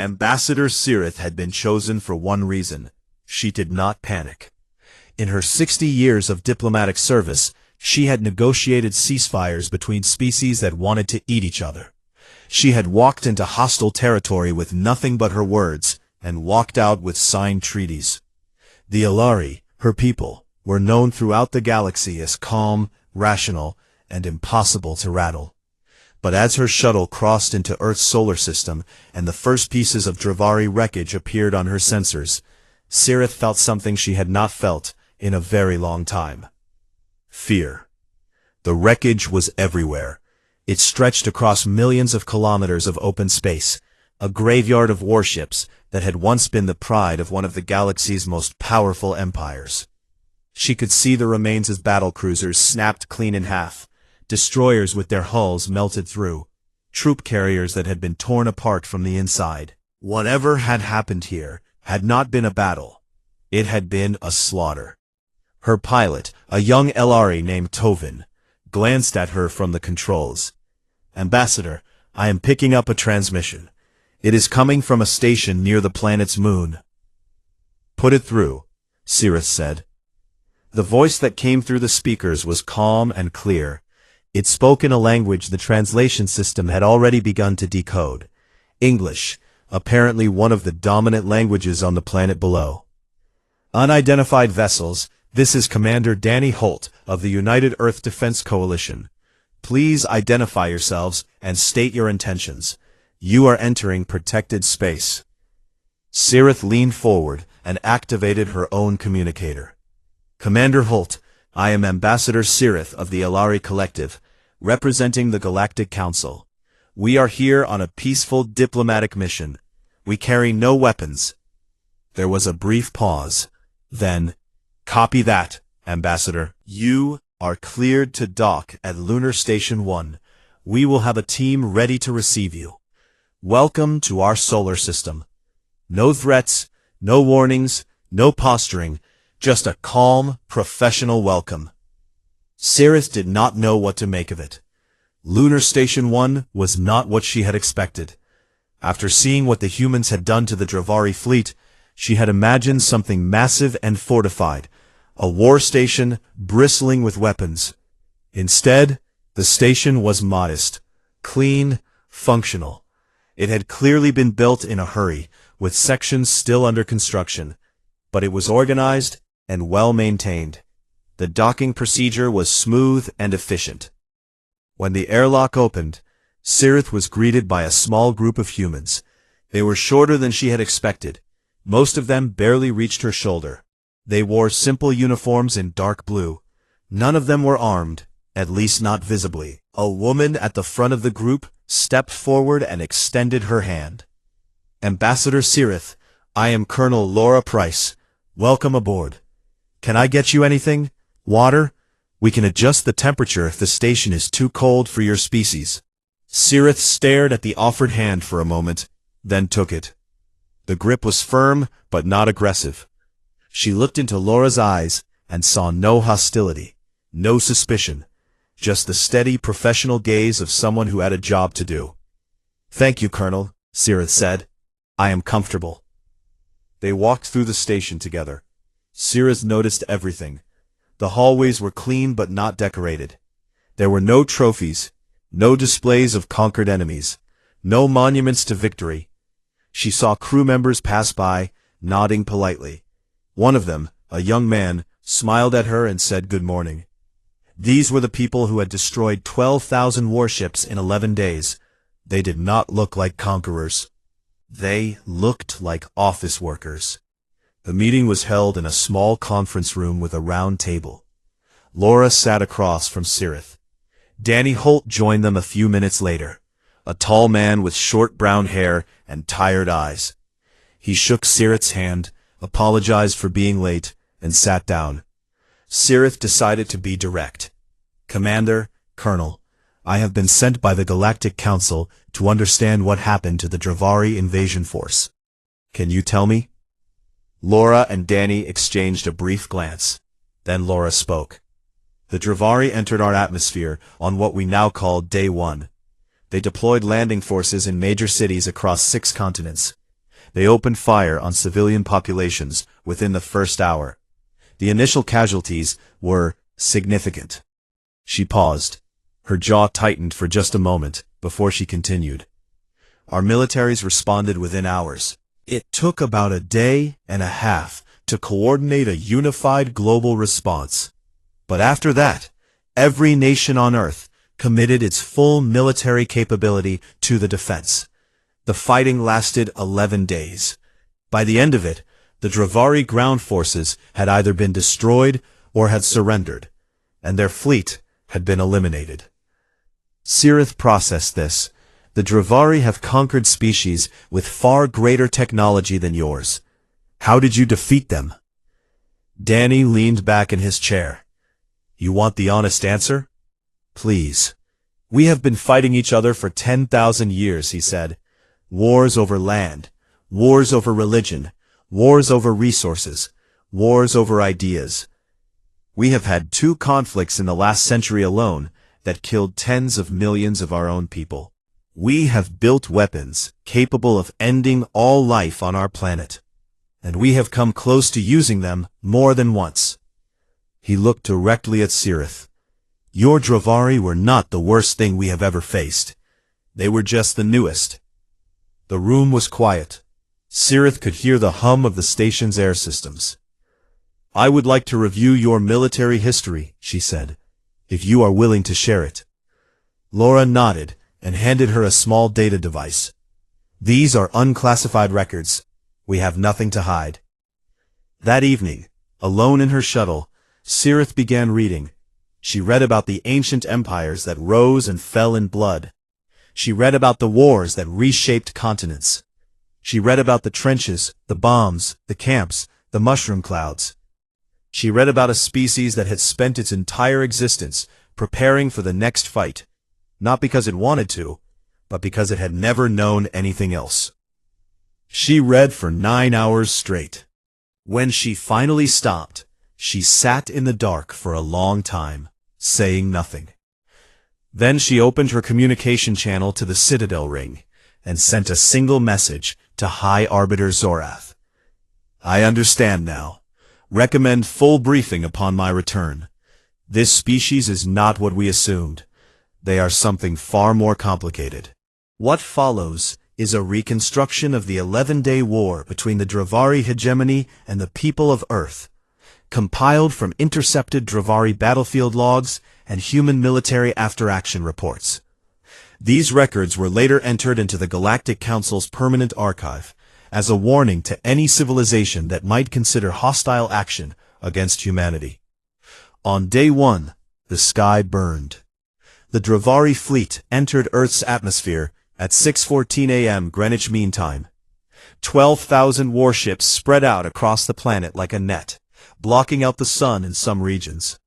Ambassador Sirith had been chosen for one reason. She did not panic. In her 60 years of diplomatic service, she had negotiated ceasefires between species that wanted to eat each other. She had walked into hostile territory with nothing but her words, and walked out with signed treaties. The Alari, her people, were known throughout the galaxy as calm, rational, and impossible to rattle. But as her shuttle crossed into Earth's solar system, and the first pieces of Dravari wreckage appeared on her sensors, Sirith felt something she had not felt in a very long time. Fear. The wreckage was everywhere. It stretched across millions of kilometers of open space, a graveyard of warships that had once been the pride of one of the galaxy's most powerful empires. She could see the remains of battlecruisers snapped clean in half, destroyers with their hulls melted through, troop carriers that had been torn apart from the inside. Whatever had happened here had not been a battle. It had been a slaughter. Her pilot, a young Elari named Tovin, glanced at her from the controls. "Ambassador, I am picking up a transmission. It is coming from a station near the planet's moon." "Put it through," Sirith said. The voice that came through the speakers was calm and clear. It spoke in a language the translation system had already begun to decode. English, apparently one of the dominant languages on the planet below. "Unidentified vessels, this is Commander Danny Holt of the United Earth Defense Coalition. Please identify yourselves and state your intentions. You are entering protected space." Sirith leaned forward and activated her own communicator. "Commander Holt, I am Ambassador Sirith of the Alari Collective, representing the Galactic Council. We are here on a peaceful diplomatic mission. We carry no weapons." There was a brief pause. Then, "Copy that, Ambassador. You are cleared to dock at Lunar Station 1. We will have a team ready to receive you. Welcome to our solar system. No threats, no warnings, no posturing, just a calm, professional welcome." Sirith did not know what to make of it. Lunar Station 1 was not what she had expected. After seeing what the humans had done to the Dravari fleet, she had imagined something massive and fortified, a war station bristling with weapons. Instead, the station was modest, clean, functional. It had clearly been built in a hurry, with sections still under construction, but it was organized and well-maintained. The docking procedure was smooth and efficient. When the airlock opened, Sirith was greeted by a small group of humans. They were shorter than she had expected. Most of them barely reached her shoulder. They wore simple uniforms in dark blue. None of them were armed, at least not visibly. A woman at the front of the group stepped forward and extended her hand. "Ambassador Sirith, I am Colonel Laura Price. Welcome aboard. Can I get you anything? Water? We can adjust the temperature if the station is too cold for your species." Sirith stared at the offered hand for a moment, then took it. The grip was firm, but not aggressive. She looked into Laura's eyes and saw no hostility, no suspicion, just the steady professional gaze of someone who had a job to do. "Thank you, Colonel," Sirith said. "I am comfortable." They walked through the station together. Sirith noticed everything. The hallways were clean but not decorated. There were no trophies, no displays of conquered enemies, no monuments to victory. She saw crew members pass by, nodding politely. One of them, a young man, smiled at her and said good morning. These were the people who had destroyed 12,000 warships in 11 days. They did not look like conquerors. They looked like office workers. The meeting was held in a small conference room with a round table. Laura sat across from Sirith. Danny Holt joined them a few minutes later, a tall man with short brown hair and tired eyes. He shook Sirith's hand, apologized for being late, and sat down. Sirith decided to be direct. "Commander, Colonel, I have been sent by the Galactic Council to understand what happened to the Dravari invasion force. Can you tell me?" Laura and Danny exchanged a brief glance. Then Laura spoke. "The Dravari entered our atmosphere on what we now call Day 1. They deployed landing forces in major cities across 6 continents. They opened fire on civilian populations within the first hour. The initial casualties were significant. She paused. Her jaw tightened for just a moment before she continued. Our militaries responded within hours. It took about a day and a half to coordinate a unified global response. But after that, every nation on Earth committed its full military capability to the defense. The fighting lasted 11 days. By the end of it, the Dravari ground forces had either been destroyed or had surrendered, and their fleet had been eliminated. Cirith processed this. The Dravari have conquered species with far greater technology than yours. How did you defeat them? Danny leaned back in his chair. You want the honest answer? Please. We have been fighting each other for 10,000 years, he said. Wars over land, wars over religion, wars over resources, wars over ideas. We have had 2 conflicts in the last century alone that killed tens of millions of our own people. We have built weapons capable of ending all life on our planet, and we have come close to using them more than once. He looked directly at Cirith. Your Dravari were not the worst thing we have ever faced. They were just the newest. The room was quiet. Cirith could hear the hum of the station's air systems. I would like to review your military history, she said, if you are willing to share it. Laura nodded and handed her a small data device. These are unclassified records. We have nothing to hide. That evening, alone in her shuttle, Cirith began reading. She read about the ancient empires that rose and fell in blood. She read about the wars that reshaped continents. She read about the trenches, the bombs, the camps, the mushroom clouds. She read about a species that had spent its entire existence preparing for the next fight, not because it wanted to, but because it had never known anything else. She read for 9 hours straight. When she finally stopped, she sat in the dark for a long time, saying nothing. Then she opened her communication channel to the Citadel ring and sent a single message to High Arbiter Zorath. I understand now. Recommend full briefing upon my return. This species is not what we assumed. They are something far more complicated. What follows is a reconstruction of the 11-day war between the Dravari hegemony and the people of Earth, compiled from intercepted Dravari battlefield logs and human military after-action reports. These records were later entered into the Galactic Council's permanent archive as a warning to any civilization that might consider hostile action against humanity. On day 1, the sky burned. The Dravari fleet entered Earth's atmosphere at 6:14 a.m. Greenwich Mean Time. 12,000 warships spread out across the planet like a net, blocking out the sun in some regions.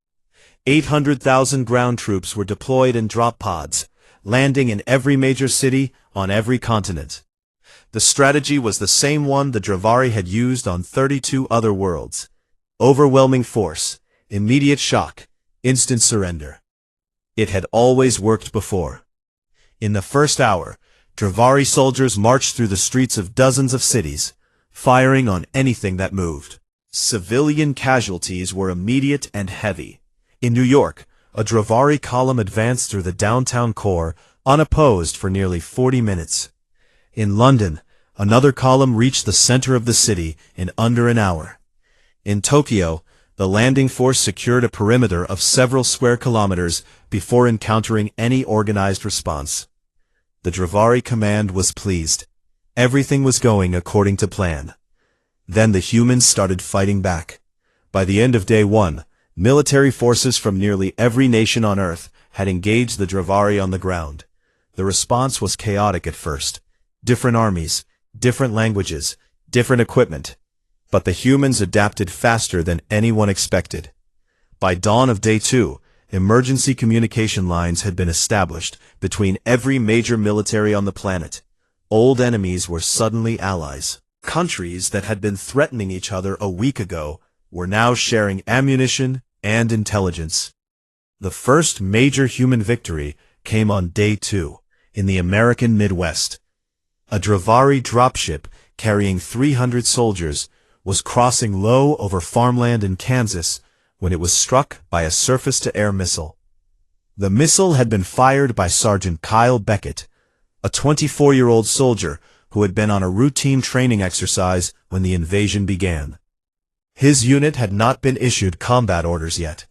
800,000 ground troops were deployed in drop pods, landing in every major city on every continent. The strategy was the same one the Dravari had used on 32 other worlds. Overwhelming force, immediate shock, instant surrender. It had always worked before. In the first hour, Dravari soldiers marched through the streets of dozens of cities, firing on anything that moved. Civilian casualties were immediate and heavy. In New York, a Dravari column advanced through the downtown core, unopposed for nearly 40 minutes. In London, another column reached the center of the city in under an hour. In Tokyo, the landing force secured a perimeter of several square kilometers before encountering any organized response. The Dravari command was pleased. Everything was going according to plan. Then the humans started fighting back. By the end of day 1, military forces from nearly every nation on Earth had engaged the Dravari on the ground. The response was chaotic at first. Different armies, different languages, different equipment. But the humans adapted faster than anyone expected. By dawn of day 2, emergency communication lines had been established between every major military on the planet. Old enemies were suddenly allies. Countries that had been threatening each other a week ago were now sharing ammunition and intelligence. The first major human victory came on day 2, in the American Midwest. A Dravari dropship carrying 300 soldiers, was crossing low over farmland in Kansas when it was struck by a surface-to-air missile. The missile had been fired by Sergeant Kyle Beckett, a 24-year-old soldier who had been on a routine training exercise when the invasion began. His unit had not been issued combat orders yet.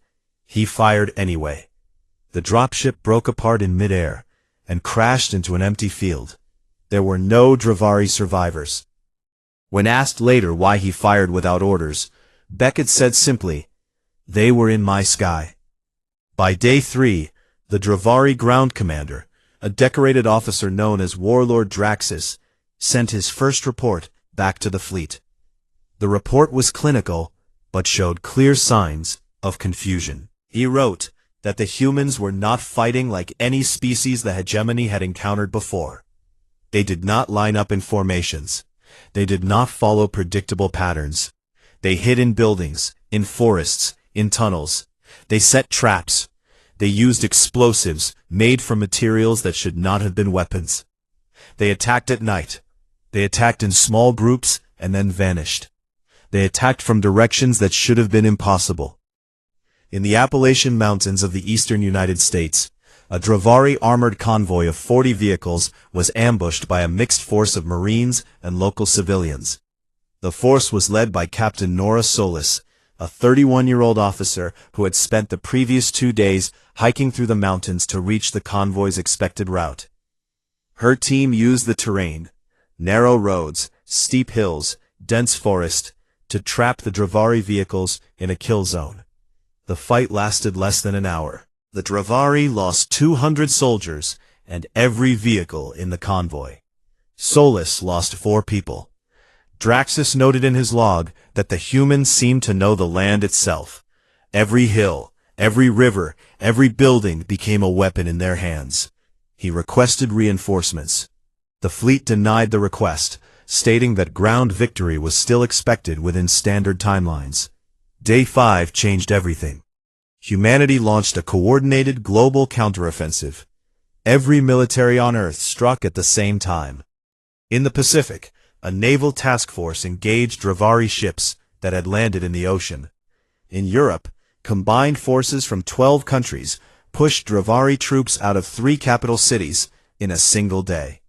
He fired anyway. The dropship broke apart in midair and crashed into an empty field. There were no Dravari survivors. When asked later why he fired without orders, Beckett said simply, "They were in my sky." By day 3, the Dravari ground commander, a decorated officer known as Warlord Draxus, sent his first report back to the fleet. The report was clinical, but showed clear signs of confusion. He wrote that the humans were not fighting like any species the hegemony had encountered before. They did not line up in formations. They did not follow predictable patterns. They hid in buildings, in forests, in tunnels. They set traps. They used explosives made from materials that should not have been weapons. They attacked at night. They attacked in small groups and then vanished. They attacked from directions that should have been impossible. In the Appalachian Mountains of the eastern United States, a Dravari armored convoy of 40 vehicles was ambushed by a mixed force of Marines and local civilians. The force was led by Captain Nora Solis, a 31-year-old officer who had spent the previous 2 days hiking through the mountains to reach the convoy's expected route. Her team used the terrain, narrow roads, steep hills, dense forest, to trap the Dravari vehicles in a kill zone. The fight lasted less than an hour. The Dravari lost 200 soldiers and every vehicle in the convoy. Solis lost 4 people. Draxus noted in his log that the humans seemed to know the land itself. Every hill, every river, every building became a weapon in their hands. He requested reinforcements. The fleet denied the request, stating that ground victory was still expected within standard timelines. Day 5 changed everything. Humanity launched a coordinated global counteroffensive. Every military on Earth struck at the same time. In the Pacific, a naval task force engaged Dravari ships that had landed in the ocean. In Europe, combined forces from 12 countries pushed Dravari troops out of 3 capital cities in a single day.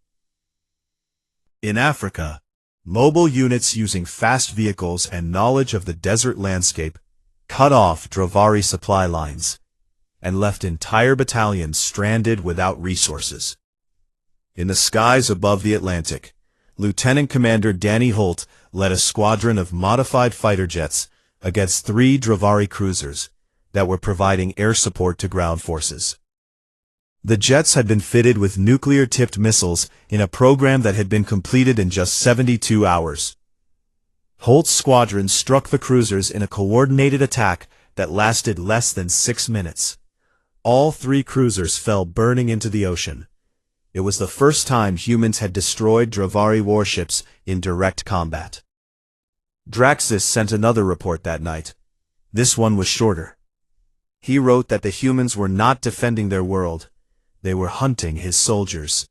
In Africa, mobile units using fast vehicles and knowledge of the desert landscape cut off Dravari supply lines and left entire battalions stranded without resources. In the skies above the Atlantic, Lieutenant Commander Danny Holt led a squadron of modified fighter jets against 3 Dravari cruisers that were providing air support to ground forces. The jets had been fitted with nuclear-tipped missiles in a program that had been completed in just 72 hours. Holt's squadron struck the cruisers in a coordinated attack that lasted less than 6 minutes. All 3 cruisers fell burning into the ocean. It was the first time humans had destroyed Dravari warships in direct combat. Draxus sent another report that night. This one was shorter. He wrote that the humans were not defending their world. They were hunting his soldiers.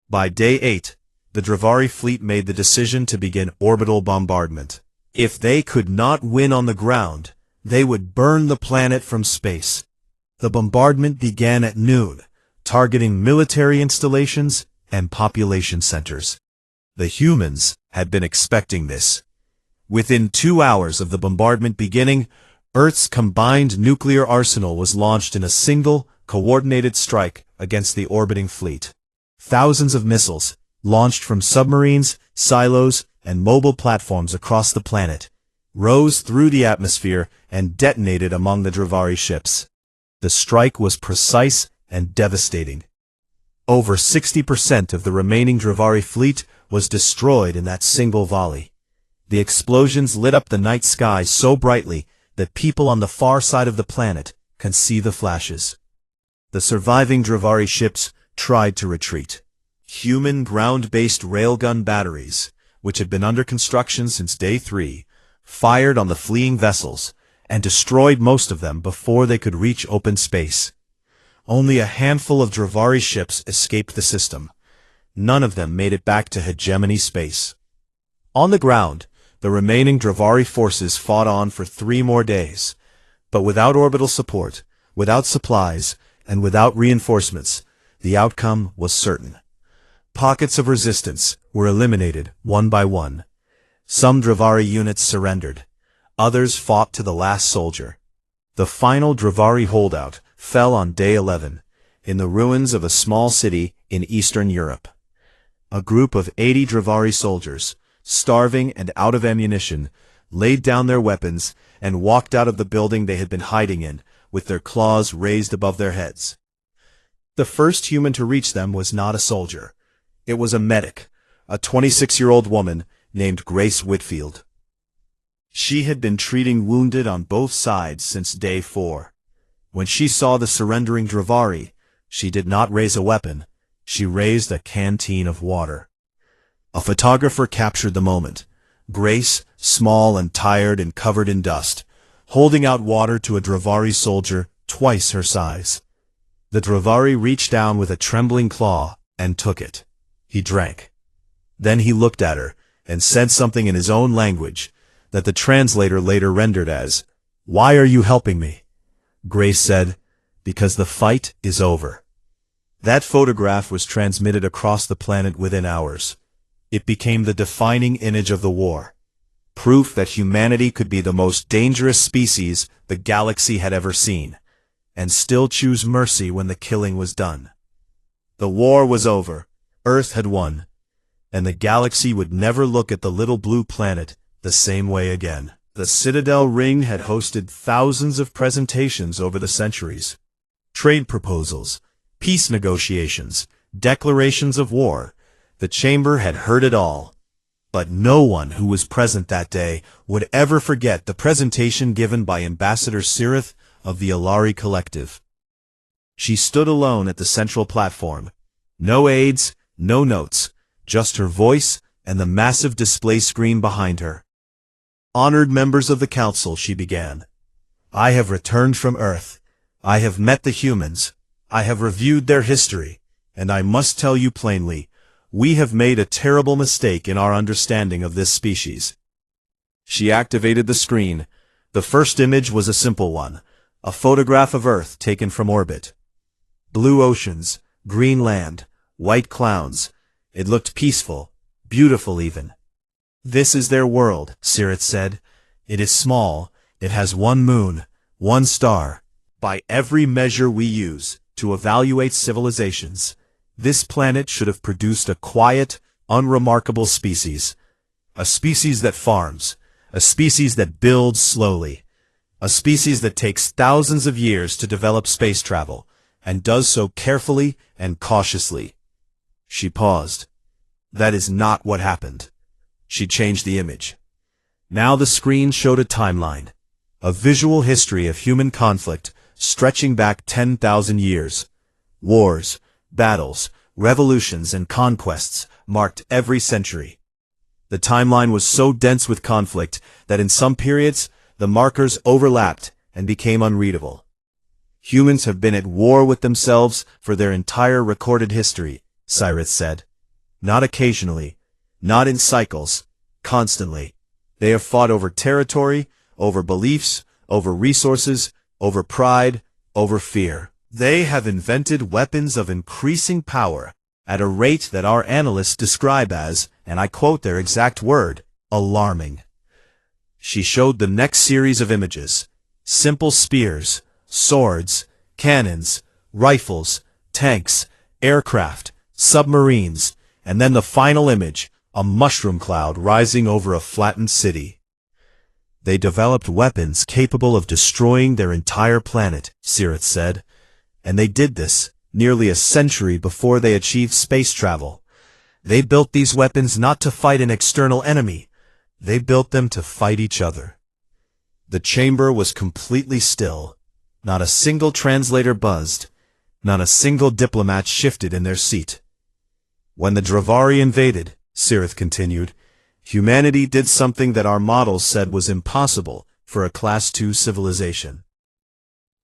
By day 8, the Dravari fleet made the decision to begin orbital bombardment. If they could not win on the ground, they would burn the planet from space. The bombardment began at noon, targeting military installations and population centers. The humans had been expecting this. Within 2 hours of the bombardment beginning, Earth's combined nuclear arsenal was launched in a single, coordinated strike against the orbiting fleet. Thousands of missiles, launched from submarines, silos, and mobile platforms across the planet, rose through the atmosphere and detonated among the Dravari ships. The strike was precise and devastating. Over 60% of the remaining Dravari fleet was destroyed in that single volley. The explosions lit up the night sky so brightly that people on the far side of the planet can see the flashes. The surviving Dravari ships tried to retreat. Human ground-based railgun batteries, which had been under construction since day 3, fired on the fleeing vessels and destroyed most of them before they could reach open space. Only a handful of Dravari ships escaped the system. None of them made it back to hegemony space. On the ground, the remaining Dravari forces fought on for 3 more days. But without orbital support, without supplies, and without reinforcements, the outcome was certain. Pockets of resistance were eliminated one by one. Some Dravari units surrendered. Others fought to the last soldier. The final Dravari holdout fell on day 11, in the ruins of a small city in Eastern Europe. A group of 80 Dravari soldiers, starving and out of ammunition, laid down their weapons and walked out of the building they had been hiding in, with their claws raised above their heads. The first human to reach them was not a soldier. It was a medic, a 26-year-old woman named Grace Whitfield. She had been treating wounded on both sides since day 4. When she saw the surrendering Dravari, she did not raise a weapon. She raised a canteen of water. A photographer captured the moment. Grace, small and tired and covered in dust, holding out water to a Dravari soldier twice her size. The Dravari reached down with a trembling claw and took it. He drank. Then he looked at her and said something in his own language that the translator later rendered as, "Why are you helping me?" Grace said, "Because the fight is over." That photograph was transmitted across the planet within hours. It became the defining image of the war. Proof that humanity could be the most dangerous species the galaxy had ever seen, and still choose mercy when the killing was done. The war was over. Earth had won. And the galaxy would never look at the little blue planet the same way again. The Citadel Ring had hosted thousands of presentations over the centuries. Trade proposals, peace negotiations, declarations of war. The chamber had heard it all. But no one who was present that day would ever forget the presentation given by Ambassador Sirith of the Alari Collective. She stood alone at the central platform. No aides, no notes, just her voice and the massive display screen behind her. "Honored members of the Council," she began. "I have returned from Earth. I have met the humans. I have reviewed their history, and I must tell you plainly, we have made a terrible mistake in our understanding of this species." She activated the screen. The first image was a simple one, a photograph of Earth taken from orbit. Blue oceans, green land, white clouds. It looked peaceful, beautiful even. "This is their world," Sirith said. "It is small. It has one moon, one star. By every measure we use to evaluate civilizations, this planet should have produced a quiet, unremarkable species. A species that farms, a species that builds slowly, a species that takes thousands of years to develop space travel, and does so carefully and cautiously." She paused. That is not what happened. She changed the image. Now the screen showed a timeline, a visual history of human conflict stretching back 10,000 years. Wars, battles, revolutions, and conquests marked every century. The timeline was so dense with conflict that in some periods the markers overlapped and became unreadable. "Humans have been at war with themselves for their entire recorded history," Sirith said. "Not occasionally, not in cycles, constantly. They have fought over territory, over beliefs, over resources, over pride, over fear. They have invented weapons of increasing power at a rate that our analysts describe as, and I quote their exact word, alarming." She showed the next series of images. Simple spears, swords, cannons, rifles, tanks, aircraft, submarines, and then the final image, a mushroom cloud rising over a flattened city. "They developed weapons capable of destroying their entire planet," Sirith said. "And they did this nearly a century before they achieved space travel. They built these weapons not to fight an external enemy. They built them to fight each other." The chamber was completely still. Not a single translator buzzed. Not a single diplomat shifted in their seat. "When the Dravari invaded," Sirith continued, "humanity did something that our models said was impossible for a Class II civilization.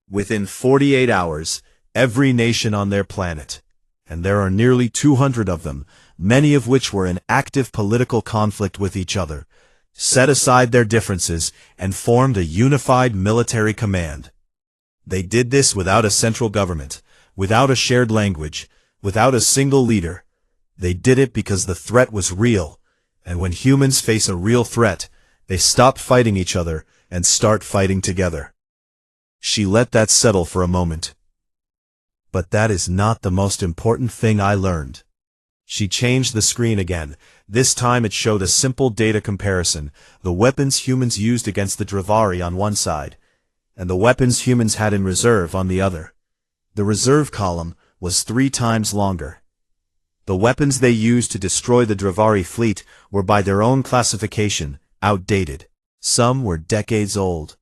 Within 48 hours, every nation on their planet, and there are nearly 200 of them, many of which were in active political conflict with each other, set aside their differences and formed a unified military command. They did this without a central government, without a shared language, without a single leader. They did it because the threat was real, and when humans face a real threat, they stop fighting each other and start fighting together. She let that settle for a moment. But that is not the most important thing I learned. She changed the screen again. This time it showed a simple data comparison, the weapons humans used against the Dravari on one side, and the weapons humans had in reserve on the other. The reserve column was 3 times longer. The weapons they used to destroy the Dravari fleet were by their own classification, outdated. Some were decades old.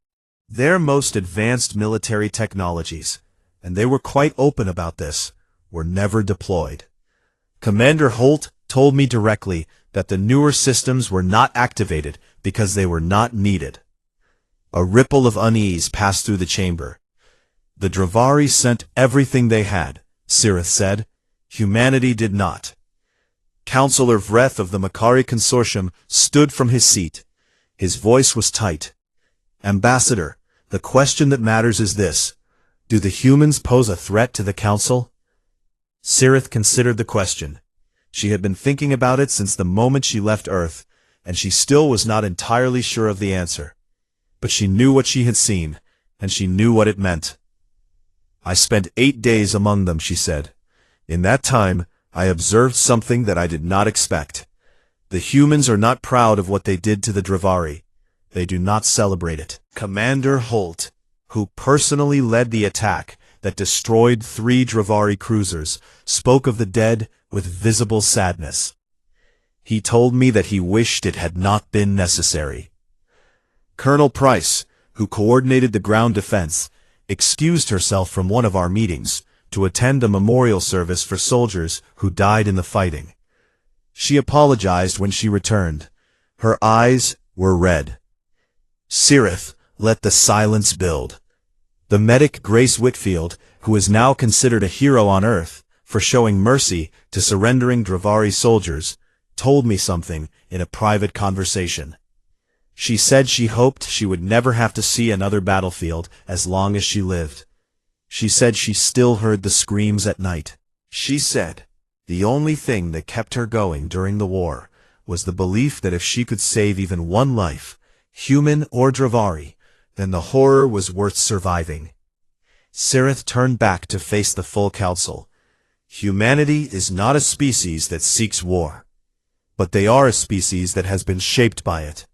Their most advanced military technologies, and they were quite open about this, were never deployed. Commander Holt told me directly that the newer systems were not activated because they were not needed. A ripple of unease passed through the chamber. The Dravari sent everything they had, Sirith said. Humanity did not. Councillor Vreth of the Makari Consortium stood from his seat. His voice was tight. Ambassador, the question that matters is this. Do the humans pose a threat to the Council? Sirith considered the question. She had been thinking about it since the moment she left Earth, and she still was not entirely sure of the answer. But she knew what she had seen, and she knew what it meant. I spent 8 days among them, she said. In that time, I observed something that I did not expect. The humans are not proud of what they did to the Dravari. They do not celebrate it. Commander Holt, who personally led the attack that destroyed 3 Dravari cruisers, spoke of the dead with visible sadness. He told me that he wished it had not been necessary. Colonel Price, who coordinated the ground defense, excused herself from one of our meetings to attend a memorial service for soldiers who died in the fighting. She apologized when she returned. Her eyes were red. Sirith let the silence build. The medic Grace Whitfield, who is now considered a hero on Earth for showing mercy to surrendering Dravari soldiers, told me something in a private conversation. She said she hoped she would never have to see another battlefield as long as she lived. She said she still heard the screams at night. She said the only thing that kept her going during the war was the belief that if she could save even one life, human or Dravari, then the horror was worth surviving. Sirith turned back to face the full council. Humanity is not a species that seeks war, but they are a species that has been shaped by it.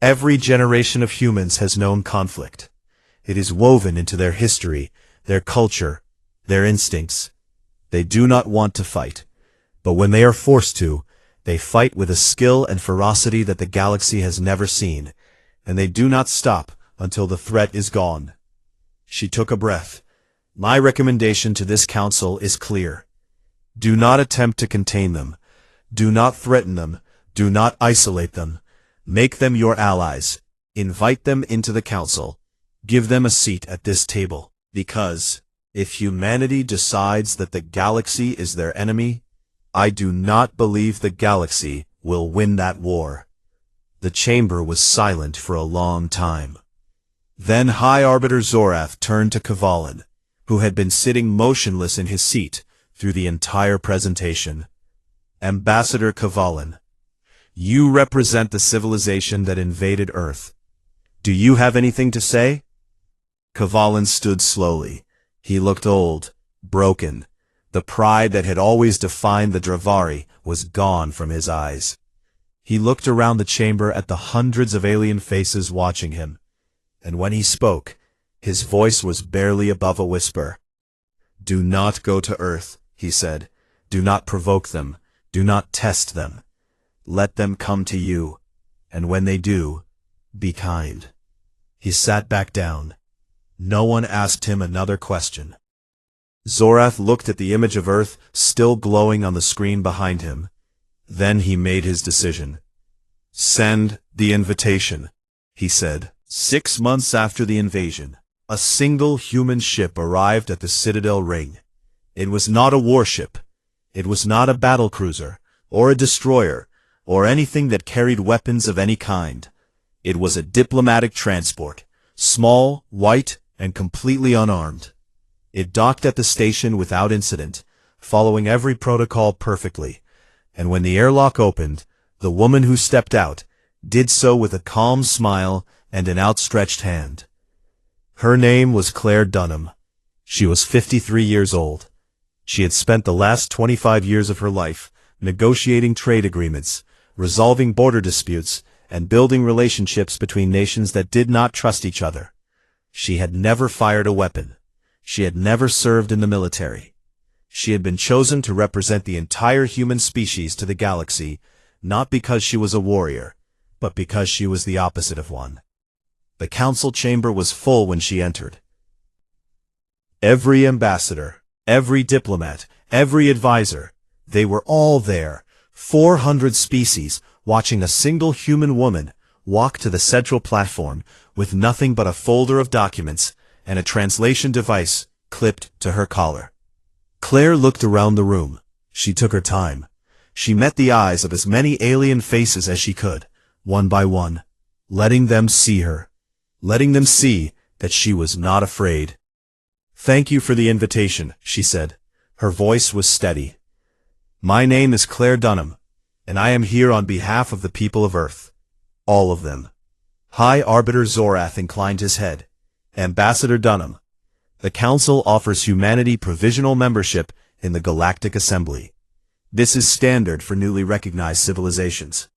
Every generation of humans has known conflict. It is woven into their history, their culture, their instincts. They do not want to fight, but when they are forced to, they fight with a skill and ferocity that the galaxy has never seen, and they do not stop until the threat is gone. She took a breath. My recommendation to this council is clear. Do not attempt to contain them. Do not threaten them. Do not isolate them. Make them your allies. Invite them into the council. Give them a seat at this table. Because, if humanity decides that the galaxy is their enemy, I do not believe the galaxy will win that war. The chamber was silent for a long time. Then High Arbiter Zorath turned to Kavalan, who had been sitting motionless in his seat through the entire presentation. Ambassador Kavalan, you represent the civilization that invaded Earth. Do you have anything to say? Kavalan stood slowly. He looked old, broken. The pride that had always defined the Dravari was gone from his eyes. He looked around the chamber at the hundreds of alien faces watching him, and when he spoke, his voice was barely above a whisper. Do not go to Earth, he said. Do not provoke them. Do not test them. Let them come to you, and when they do, be kind. He sat back down. No one asked him another question. Zorath looked at the image of Earth still glowing on the screen behind him. Then he made his decision. Send the invitation, he said. 6 months after the invasion, a single human ship arrived at the Citadel Ring. It was not a warship. It was not a battlecruiser, or a destroyer, or anything that carried weapons of any kind. It was a diplomatic transport, small, white, and completely unarmed. It docked at the station without incident, following every protocol perfectly, and when the airlock opened, the woman who stepped out did so with a calm smile and an outstretched hand. Her name was Claire Dunham. She was 53 years old. She had spent the last 25 years of her life negotiating trade agreements, resolving border disputes, and building relationships between nations that did not trust each other. She had never fired a weapon. She had never served in the military. She had been chosen to represent the entire human species to the galaxy, not because she was a warrior, but because she was the opposite of one. The council chamber was full when she entered. Every ambassador, every diplomat, every advisor, they were all there, 400 species, watching a single human woman walk to the central platform with nothing but a folder of documents and a translation device clipped to her collar. Claire looked around the room. She took her time. She met the eyes of as many alien faces as she could, one by one, letting them see her, letting them see that she was not afraid. "Thank you for the invitation," she said. Her voice was steady. "My name is Claire Dunham, and I am here on behalf of the people of Earth. All of them." High Arbiter Zorath inclined his head. "Ambassador Dunham, the Council offers humanity provisional membership in the Galactic Assembly. This is standard for newly recognized civilizations.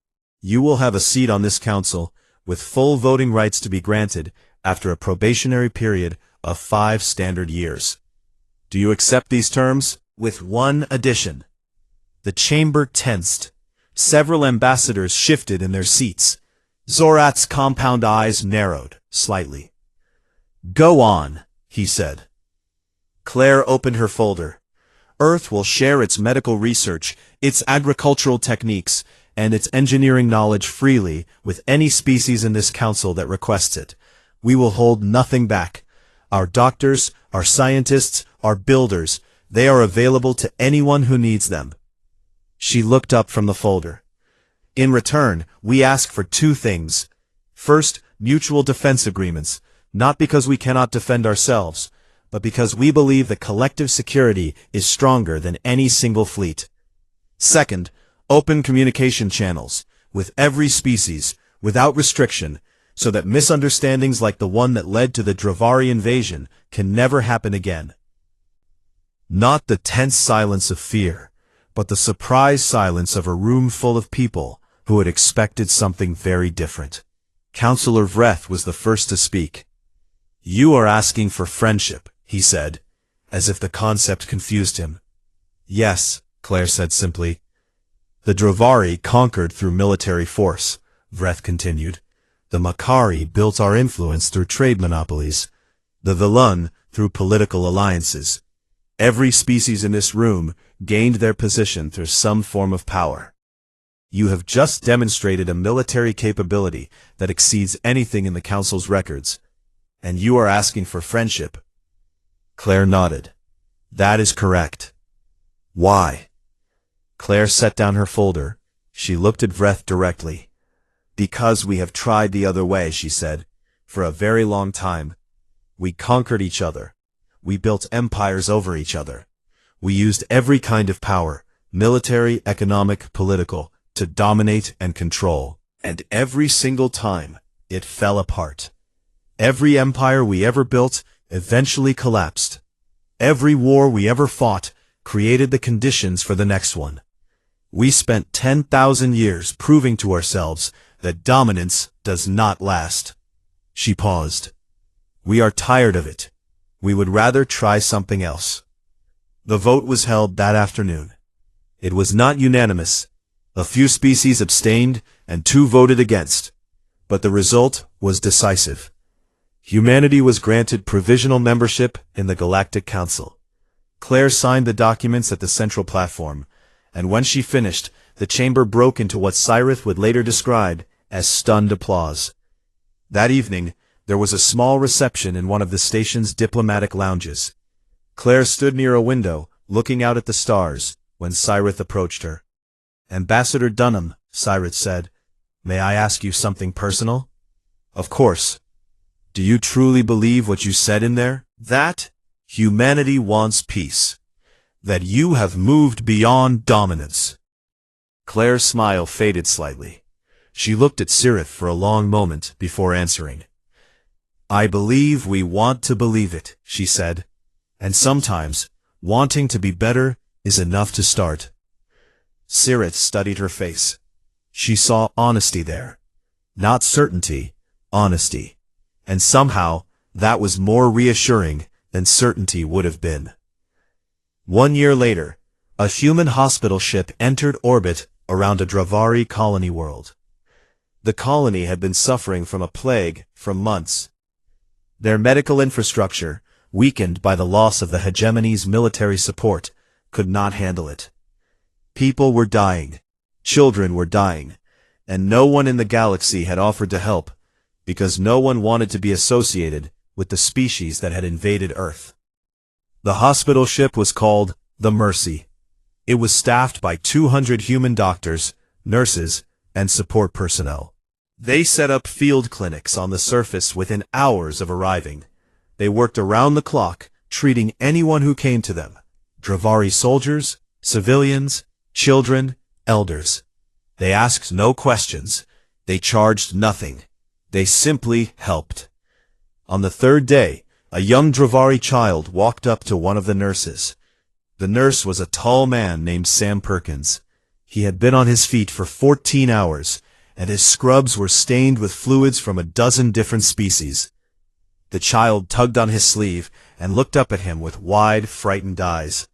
You will have a seat on this council, with full voting rights to be granted after a probationary period of 5 standard years. Do you accept these terms? With one addition." The chamber tensed. Several ambassadors shifted in their seats. Zorath's compound eyes narrowed slightly. "Go on," he said. Claire opened her folder. "Earth will share its medical research, its agricultural techniques, and its engineering knowledge freely with any species in this council that requests it. We will hold nothing back. Our doctors, our scientists, our builders, they are available to anyone who needs them." She looked up from the folder. "In return, we ask for 2 things. First, mutual defense agreements, not because we cannot defend ourselves, but because we believe that collective security is stronger than any single fleet. Second, open communication channels, with every species, without restriction, so that misunderstandings like the one that led to the Dravari invasion can never happen again." Not the tense silence of fear, but the surprised silence of a room full of people who had expected something very different. Councillor Vreth was the first to speak. "You are asking for friendship," he said, as if the concept confused him. "Yes," Claire said simply. "The Dravari conquered through military force," Vreth continued. "The Makari built our influence through trade monopolies. The Vilun through political alliances. Every species in this room gained their position through some form of power. You have just demonstrated a military capability that exceeds anything in the Council's records, and you are asking for friendship." Claire nodded. "That is correct." "Why?" Claire set down her folder. She looked at Vreth directly. "Because we have tried the other way," she said, "for a very long time. We conquered each other. We built empires over each other. We used every kind of power, military, economic, political, to dominate and control. And every single time, it fell apart. Every empire we ever built eventually collapsed. Every war we ever fought created the conditions for the next one. We spent 10,000 years proving to ourselves that dominance does not last." She paused. "We are tired of it. We would rather try something else." The vote was held that afternoon. It was not unanimous. A few species abstained and 2 voted against. But the result was decisive. Humanity was granted provisional membership in the Galactic Council. Claire signed the documents at the central platform, and when she finished, the chamber broke into what Cyrith would later describe as stunned applause. That evening, there was a small reception in one of the station's diplomatic lounges. Claire stood near a window, looking out at the stars, when Cyrith approached her. Ambassador Dunham, Cyrus said, may I ask you something personal? Of course. Do you truly believe what you said in there? That humanity wants peace. That you have moved beyond dominance. Claire's smile faded slightly. She looked at Sirith for a long moment before answering. I believe we want to believe it, she said. And sometimes, wanting to be better is enough to start. Sirith studied her face. She saw honesty there. Not certainty, honesty. And somehow, that was more reassuring than certainty would have been. 1 year later, a human hospital ship entered orbit around a Dravari colony world. The colony had been suffering from a plague for months. Their medical infrastructure, weakened by the loss of the hegemony's military support, could not handle it. People were dying, children were dying, and no one in the galaxy had offered to help, because no one wanted to be associated with the species that had invaded Earth. The hospital ship was called the Mercy. It was staffed by 200 human doctors, nurses, and support personnel. They set up field clinics on the surface within hours of arriving. They worked around the clock, treating anyone who came to them. Dravari soldiers, civilians, children, elders. They asked no questions. They charged nothing. They simply helped. On the third day, a young Dravari child walked up to one of the nurses. The nurse was a tall man named Sam Perkins. He had been on his feet for 14 hours, and his scrubs were stained with fluids from a dozen different species. The child tugged on his sleeve and looked up at him with wide, frightened eyes.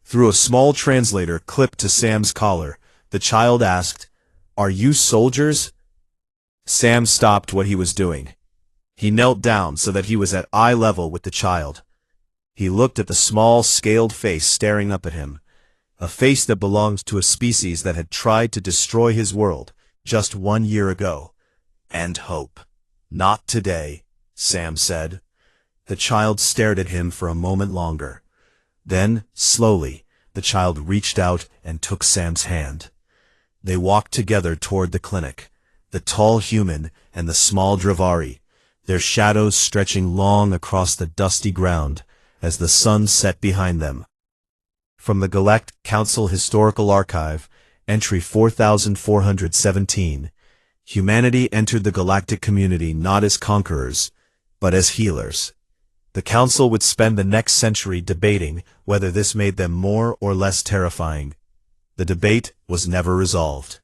Through a small translator clipped to Sam's collar, the child asked, "Are you soldiers?" Sam stopped what he was doing. He knelt down so that he was at eye level with the child. He looked at the small, scaled face staring up at him, a face that belonged to a species that had tried to destroy his world just 1 year ago. And hope. Not today, Sam said. The child stared at him for a moment longer. Then, slowly, the child reached out and took Sam's hand. They walked together toward the clinic, the tall human and the small Dravari, their shadows stretching long across the dusty ground as the sun set behind them. From the Galactic Council Historical Archive, entry 4417, humanity entered the galactic community not as conquerors, but as healers. The Council would spend the next century debating whether this made them more or less terrifying. The debate was never resolved.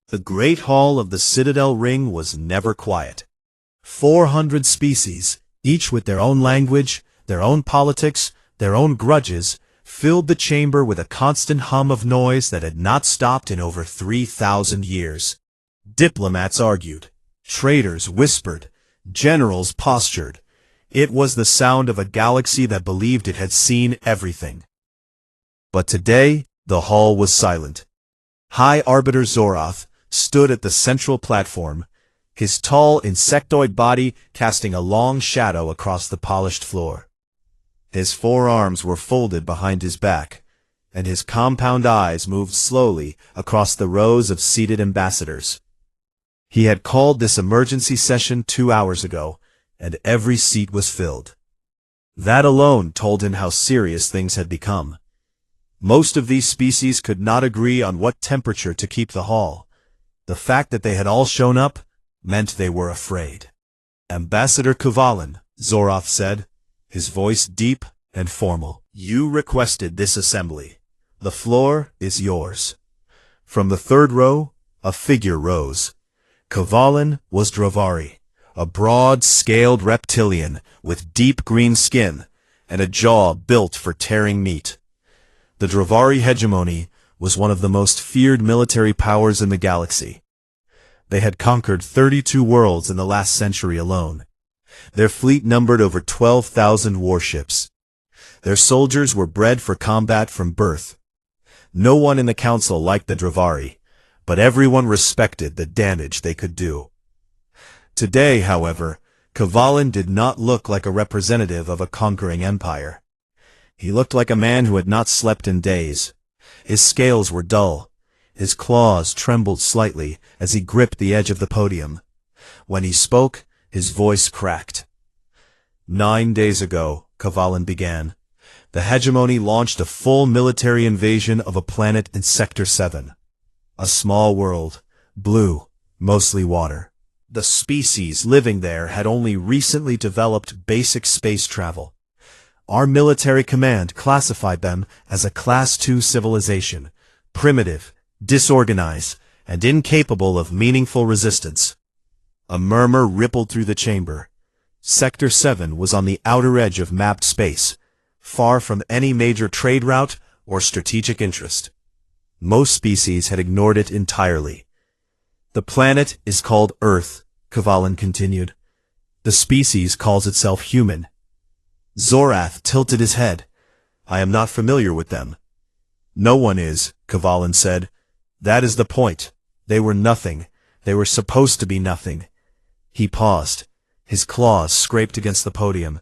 The Great Hall of the Citadel Ring was never quiet. 400 species, each with their own language, their own politics, their own grudges, filled the chamber with a constant hum of noise that had not stopped in over 3,000 years. Diplomats argued, traders whispered, generals postured. It was the sound of a galaxy that believed it had seen everything. But today, the hall was silent. High Arbiter Zoroth stood at the central platform, his tall insectoid body casting a long shadow across the polished floor. His forearms were folded behind his back, and his compound eyes moved slowly across the rows of seated ambassadors. He had called this emergency session 2 hours ago, and every seat was filled. That alone told him how serious things had become. Most of these species could not agree on what temperature to keep the hall. The fact that they had all shown up meant they were afraid. Ambassador Kavalan, Zoroth said, his voice deep and formal. You requested this assembly. The floor is yours. From the third row, a figure rose. Kavalan was Dravari, a broad, scaled reptilian with deep green skin and a jaw built for tearing meat. The Dravari hegemony was one of the most feared military powers in the galaxy. They had conquered 32 worlds in the last century alone. Their fleet numbered over 12,000 warships. Their soldiers were bred for combat from birth. No one in the council liked the Dravari, but everyone respected the damage they could do. Today, however, Kavalan did not look like a representative of a conquering empire. He looked like a man who had not slept in days. His scales were dull. His claws trembled slightly as he gripped the edge of the podium. When he spoke, his voice cracked. 9 days ago, Kvalin began. The hegemony launched a full military invasion of a planet in Sector 7. A small world, blue, mostly water. The species living there had only recently developed basic space travel. Our military command classified them as a Class II civilization, primitive, disorganized, and incapable of meaningful resistance. A murmur rippled through the chamber. Sector 7 was on the outer edge of mapped space, far from any major trade route or strategic interest. Most species had ignored it entirely. The planet is called Earth, Kvalin continued. The species calls itself human. Zorath tilted his head. I am not familiar with them. No one is, Kvalin said. That is the point. They were nothing. They were supposed to be nothing. He paused. His claws scraped against the podium.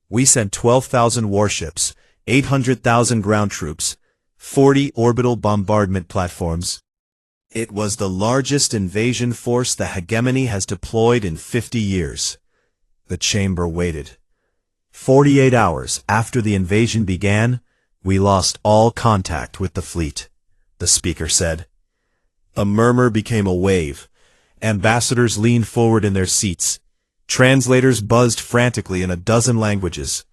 We sent 12,000 warships, 800,000 ground troops, 40 orbital bombardment platforms. It was the largest invasion force the hegemony has deployed in 50 years. The chamber waited. 48 hours after the invasion began, we lost all contact with the fleet, the speaker said. A murmur became a wave. Ambassadors leaned forward in their seats. Translators buzzed frantically in a dozen languages.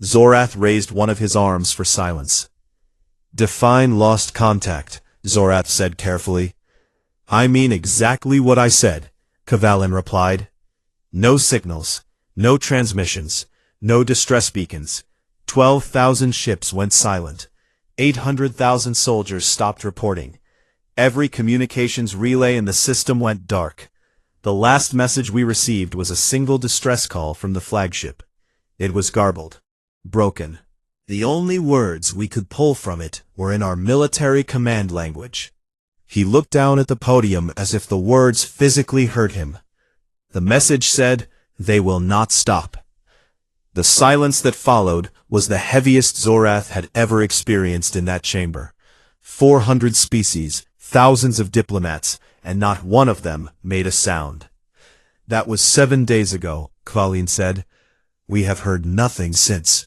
Zorath raised one of his arms for silence. Define lost contact, Zorath said carefully. I mean exactly what I said, Kvalin replied. No signals, no transmissions, no distress beacons. 12,000 ships went silent. 800,000 soldiers stopped reporting. Every communications relay in the system went dark. The last message we received was a single distress call from the flagship. It was garbled, broken. The only words we could pull from it were in our military command language. He looked down at the podium as if the words physically hurt him. The message said, "They will not stop." The silence that followed was the heaviest Zorath had ever experienced in that chamber. 400 species, thousands of diplomats, and not one of them made a sound. That was 7 days ago, Kvalin said. We have heard nothing since.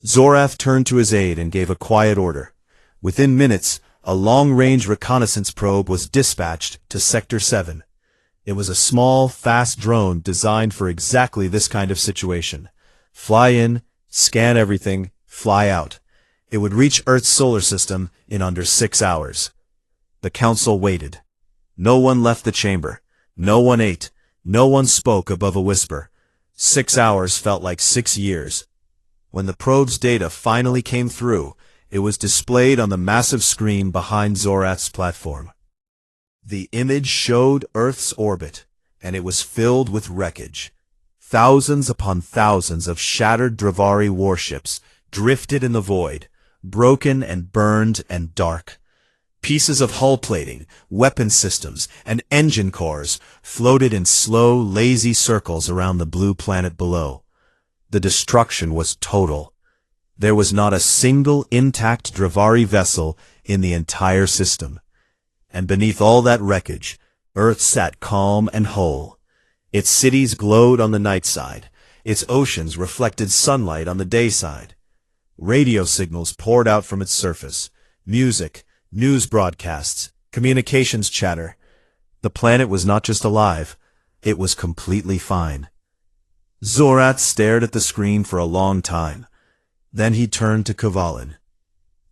Zorath turned to his aide and gave a quiet order. Within minutes, a long-range reconnaissance probe was dispatched to Sector 7. It was a small, fast drone designed for exactly this kind of situation. Fly in, scan everything, fly out. It would reach Earth's solar system in under 6 hours. The council waited. No one left the chamber. No one ate. No one spoke above a whisper. 6 hours felt like 6 years. When the probe's data finally came through, it was displayed on the massive screen behind Zorath's platform. The image showed Earth's orbit, and it was filled with wreckage. Thousands upon thousands of shattered Dravari warships drifted in the void, broken and burned and dark. Pieces of hull plating, weapon systems, and engine cores floated in slow, lazy circles around the blue planet below. The destruction was total. There was not a single intact Dravari vessel in the entire system. And beneath all that wreckage, Earth sat calm and whole. Its cities glowed on the night side. Its oceans reflected sunlight on the day side. Radio signals poured out from its surface. Music, news broadcasts, communications chatter. The planet was not just alive, it was completely fine. Zorath stared at the screen for a long time. Then he turned to Kvalin.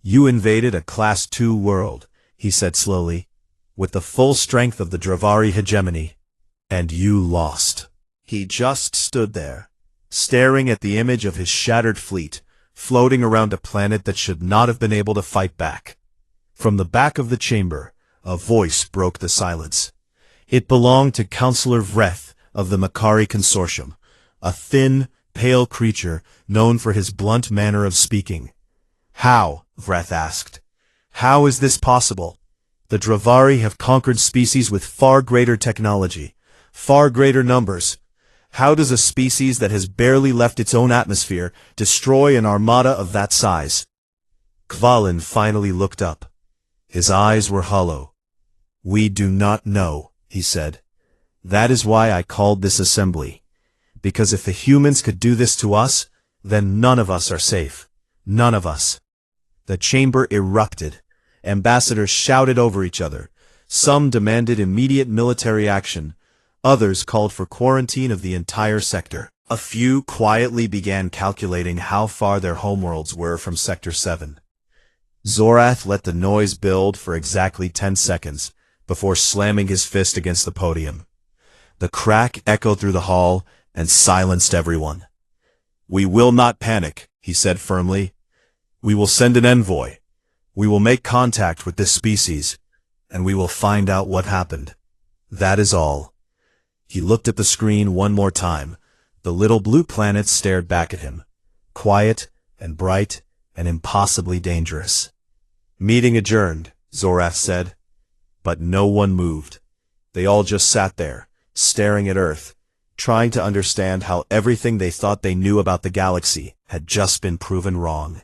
You invaded a Class II world, he said slowly, with the full strength of the Dravari hegemony, and you lost. He just stood there, staring at the image of his shattered fleet, floating around a planet that should not have been able to fight back. From the back of the chamber, a voice broke the silence. It belonged to Counselor Vreth of the Makari Consortium, a thin, pale creature known for his blunt manner of speaking. How? Vreth asked. How is this possible? The Dravari have conquered species with far greater technology, far greater numbers. How does a species that has barely left its own atmosphere destroy an armada of that size? Kvalin finally looked up. His eyes were hollow, "We do not know," he said. "That is why I called this assembly. Because if the humans could do this to us, then none of us are safe. None of us." The chamber erupted. Ambassadors shouted over each other. Some demanded immediate military action. Others called for quarantine of the entire sector. A few quietly began calculating how far their homeworlds were from Sector 7. Zorath let the noise build for exactly 10 seconds before slamming his fist against the podium. The crack echoed through the hall and silenced everyone. "We will not panic," he said firmly. "We will send an envoy. We will make contact with this species, and we will find out what happened. That is all." He looked at the screen one more time. The little blue planet stared back at him, quiet and bright and impossibly dangerous. "Meeting adjourned," Zorath said. But no one moved. They all just sat there, staring at Earth, trying to understand how everything they thought they knew about the galaxy had just been proven wrong.